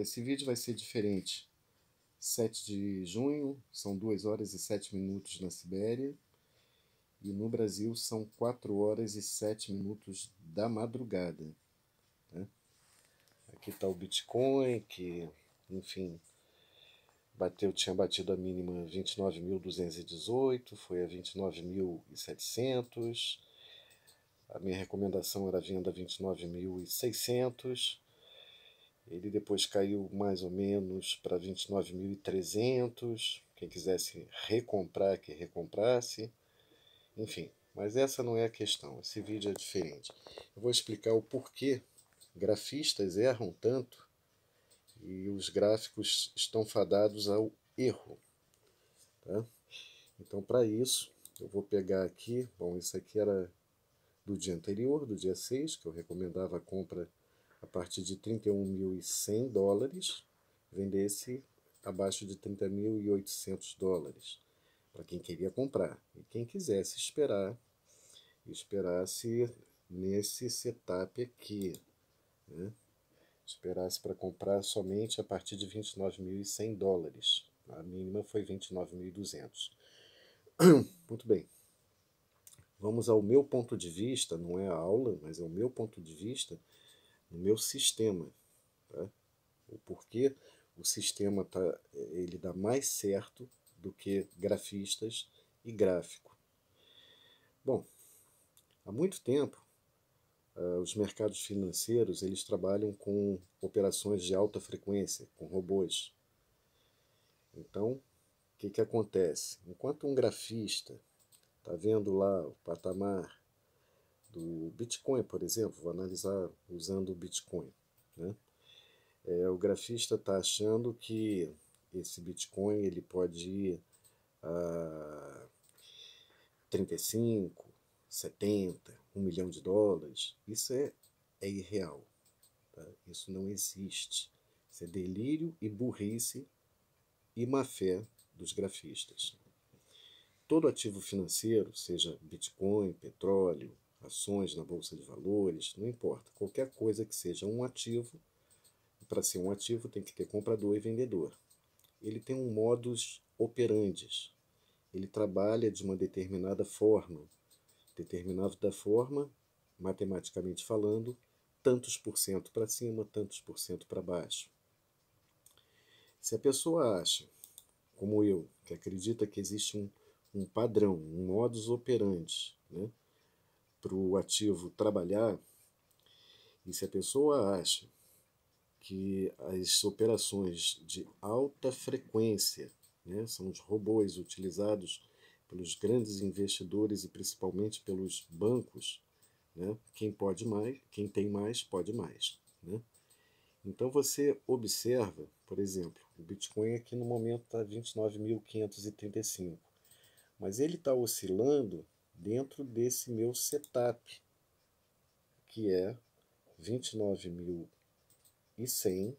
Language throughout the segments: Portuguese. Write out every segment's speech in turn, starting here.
esse vídeo vai ser diferente. 7 de junho, são 2 horas e 7 minutos na Sibéria, e no Brasil são 4 horas e 7 minutos da madrugada, né? Aqui está o Bitcoin, que, enfim, tinha batido a mínima 29.218, foi a 29.700. A minha recomendação era a venda 29.600. Ele depois caiu mais ou menos para 29.300. Quem quisesse recomprar, que recomprasse. Enfim, mas essa não é a questão. Esse vídeo é diferente. Eu vou explicar o porquê grafistas erram tanto e os gráficos estão fadados ao erro, tá? Então, para isso, eu vou pegar aqui. Bom, isso aqui era do dia anterior, do dia 6, que eu recomendava a compra a partir de $31.100, vendesse abaixo de $30.800, para quem queria comprar. E quem quisesse esperar, esperasse nesse setup aqui, né? Esperasse para comprar somente a partir de $29.100. A mínima foi 29.200. Muito bem. Vamos ao meu ponto de vista, não é a aula, mas é o meu ponto de vista no meu sistema, tá? O porquê o sistema ele dá mais certo do que grafistas e gráfico. Bom, há muito tempo os mercados financeiros eles trabalham com operações de alta frequência, com robôs. Então, o que acontece? Enquanto um grafista está vendo lá o patamar do Bitcoin, por exemplo, vou analisar usando o Bitcoin, né? O grafista está achando que esse Bitcoin ele pode ir a 35, 70, $1 milhão. Isso é irreal, tá? Isso não existe. Isso é delírio e burrice e má fé dos grafistas. Todo ativo financeiro, seja Bitcoin, petróleo, ações na bolsa de valores, não importa. Qualquer coisa que seja um ativo, para ser um ativo tem que ter comprador e vendedor. Ele tem um modus operandi. Ele trabalha de uma determinada forma. Determinada forma, matematicamente falando, tantos por cento para cima, tantos por cento para baixo. Se a pessoa acha, como eu, que acredita que existe um padrão, um modus operandi, né, para o ativo trabalhar, e se a pessoa acha que as operações de alta frequência, né, são os robôs utilizados pelos grandes investidores e principalmente pelos bancos, né, quem pode mais, quem tem mais, pode mais, né? Então você observa, por exemplo, o Bitcoin aqui no momento está 29.535, mas ele está oscilando dentro desse meu setup, que é 29.100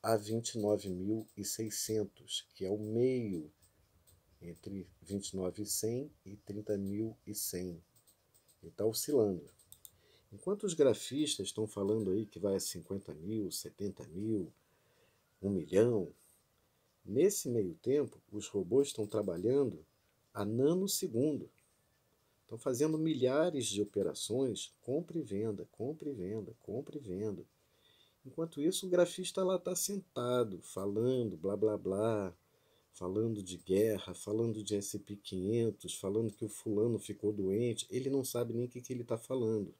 a 29.600, que é o meio entre 29.100 e 30.100. Ele está oscilando. Enquanto os grafistas estão falando aí que vai a 50 mil, 70 mil, 1 milhão, nesse meio tempo os robôs estão trabalhando a nanosegundo. Estão fazendo milhares de operações, compra e venda, compra e venda, compra e venda. Enquanto isso, o grafista lá está sentado, falando, blá blá blá, falando de guerra, falando de SP500, falando que o fulano ficou doente. Ele não sabe nem o que ele está falando.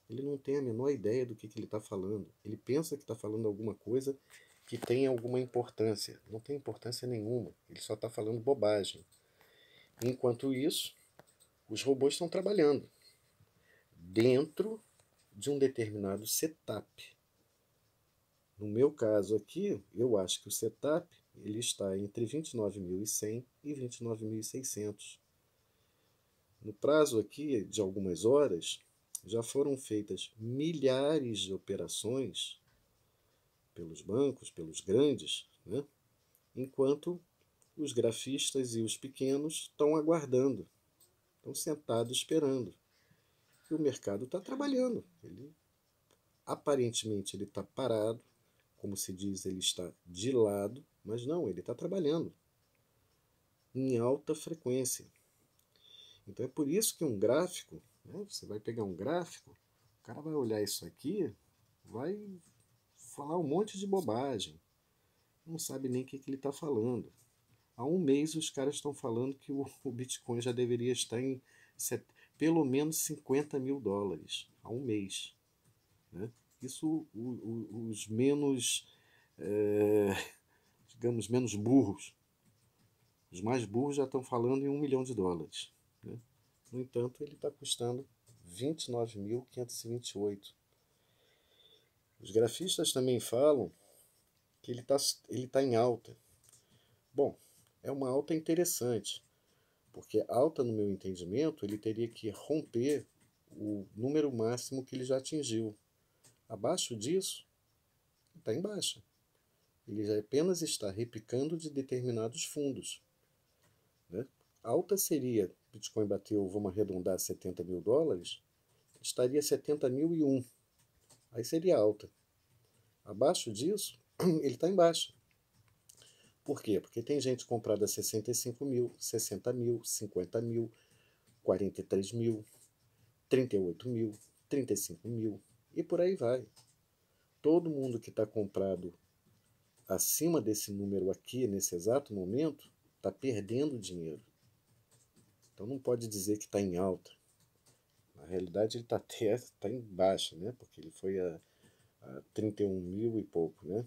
Ele não tem a menor ideia do que ele está falando. Ele pensa que está falando alguma coisa que tem alguma importância. Não tem importância nenhuma. Ele só está falando bobagem. Enquanto isso, os robôs estão trabalhando dentro de um determinado setup. No meu caso aqui, eu acho que o setup ele está entre 29.100 e 29.600. No prazo aqui de algumas horas, já foram feitas milhares de operações pelos bancos, pelos grandes, né? Enquanto os grafistas e os pequenos estão aguardando, estão sentados esperando. E o mercado está trabalhando. Aparentemente ele está parado, como se diz, ele está de lado, mas não, ele está trabalhando em alta frequência. Então é por isso que um gráfico, né, você vai pegar um gráfico, o cara vai olhar isso aqui, vai falar um monte de bobagem, não sabe nem o que ele está falando. Há um mês os caras estão falando que o Bitcoin já deveria estar em pelo menos 50 mil dólares. Há um mês. Né? Isso os menos, digamos, menos burros. Os mais burros já estão falando em 1 milhão de dólares. Né? No entanto, ele está custando 29.528. Os grafistas também falam que ele tá em alta. Bom, é uma alta interessante, porque alta, no meu entendimento, ele teria que romper o número máximo que ele já atingiu. Abaixo disso, está em baixa. Ele já apenas está repicando de determinados fundos. Né? Alta seria, Bitcoin bateu, vamos arredondar, 70 mil dólares, estaria 70.001. Aí seria alta. Abaixo disso, ele está em baixa. Por quê? Porque tem gente comprada a 65 mil, 60 mil, 50 mil, 43 mil, 38 mil, 35 mil e por aí vai. Todo mundo que está comprado acima desse número aqui, nesse exato momento, está perdendo dinheiro. Então não pode dizer que está em alta. Na realidade ele está até em baixa, né? Porque ele foi a 31 mil e pouco, né?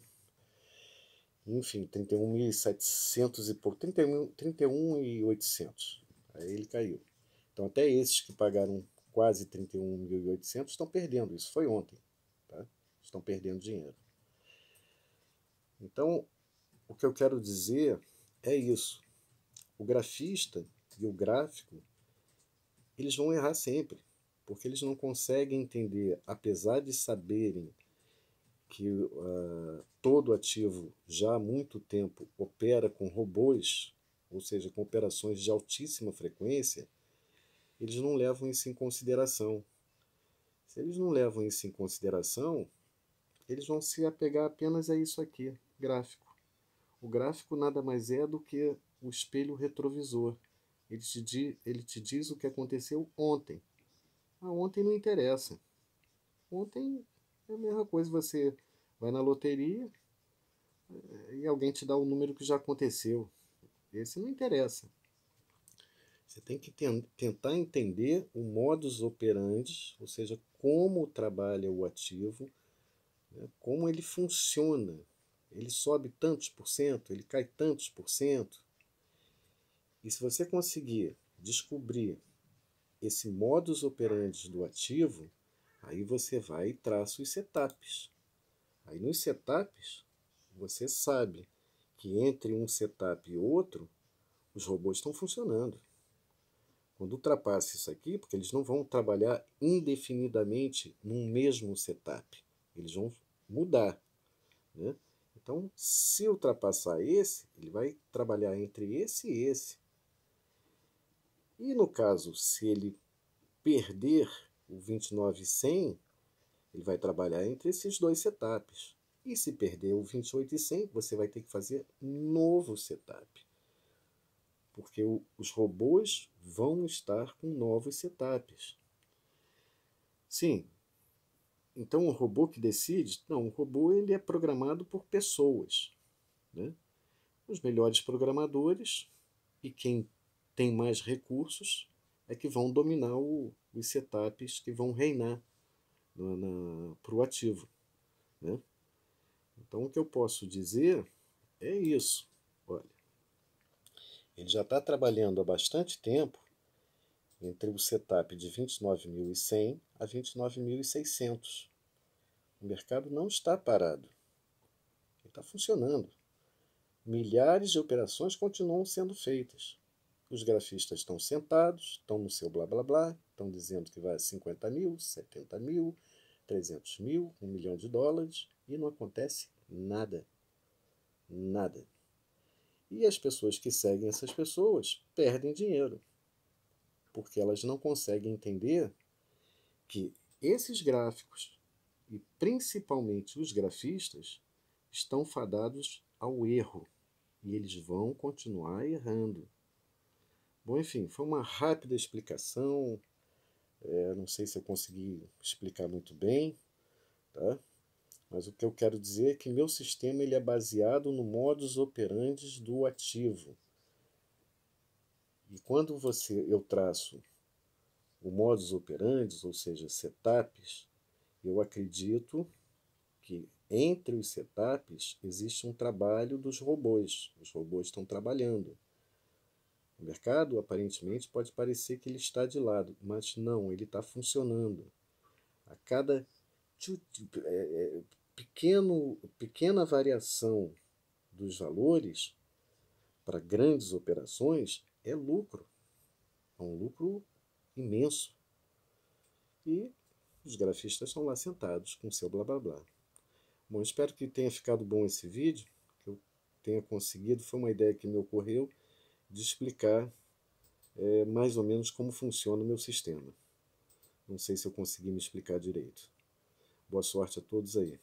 Enfim, 31.700 e pouco, 31.800. Aí ele caiu. Então até esses que pagaram quase 31.800 estão perdendo. Isso foi ontem. Tá? Estão perdendo dinheiro. Então, o que eu quero dizer é isso. O grafista e o gráfico, eles vão errar sempre, porque eles não conseguem entender, apesar de saberem que todo ativo já há muito tempo opera com robôs, ou seja, com operações de altíssima frequência, eles não levam isso em consideração. Se eles não levam isso em consideração, eles vão se apegar apenas a isso aqui, gráfico. O gráfico nada mais é do que o espelho retrovisor. Ele te diz o que aconteceu ontem. Ontem não interessa. Ontem é a mesma coisa, você vai na loteria e alguém te dá o número que já aconteceu. Esse não interessa. Você tem que tentar entender o modus operandi, ou seja, como trabalha o ativo, né, como ele funciona. Ele sobe tantos por cento, ele cai tantos por cento. E se você conseguir descobrir esse modus operandi do ativo, aí você vai e traça os setups. Aí nos setups, você sabe que entre um setup e outro, os robôs estão funcionando. Quando ultrapassa isso aqui, porque eles não vão trabalhar indefinidamente num mesmo setup, eles vão mudar. Né? Então, se ultrapassar esse, ele vai trabalhar entre esse e esse. E no caso, se ele perder o 29.100, ele vai trabalhar entre esses dois setups. E se perder o 28.100, você vai ter que fazer novo setup. Porque os robôs vão estar com novos setups. Sim. Então o robô que decide? Não, o robô ele é programado por pessoas. Né? Os melhores programadores e quem tem mais recursos é que vão dominar os setups que vão reinar para o ativo. Né? Então o que eu posso dizer é isso. Olha, ele já está trabalhando há bastante tempo entre o setup de 29.100 a 29.600. O mercado não está parado. Ele está funcionando. Milhares de operações continuam sendo feitas. Os grafistas estão sentados, estão no seu blá blá blá, estão dizendo que vai a 50 mil, 70 mil, 300 mil, 1 milhão de dólares e não acontece nada. Nada. E as pessoas que seguem essas pessoas perdem dinheiro, porque elas não conseguem entender que esses gráficos, e principalmente os grafistas, estão fadados ao erro e eles vão continuar errando. Bom, enfim, foi uma rápida explicação. Não sei se eu consegui explicar muito bem, tá? Mas o que eu quero dizer é que meu sistema ele é baseado no modus operandi do ativo. E quando eu traço o modus operandi, ou seja, setups, eu acredito que entre os setups existe um trabalho dos robôs. Os robôs estão trabalhando. O mercado aparentemente pode parecer que ele está de lado, mas não, ele está funcionando. A cada pequena variação dos valores para grandes operações é lucro. É um lucro imenso. E os grafistas estão lá sentados com seu blá blá blá. Bom, espero que tenha ficado bom esse vídeo, que eu tenha conseguido. Foi uma ideia que me ocorreu de explicar mais ou menos como funciona o meu sistema. Não sei se eu consegui me explicar direito. Boa sorte a todos aí.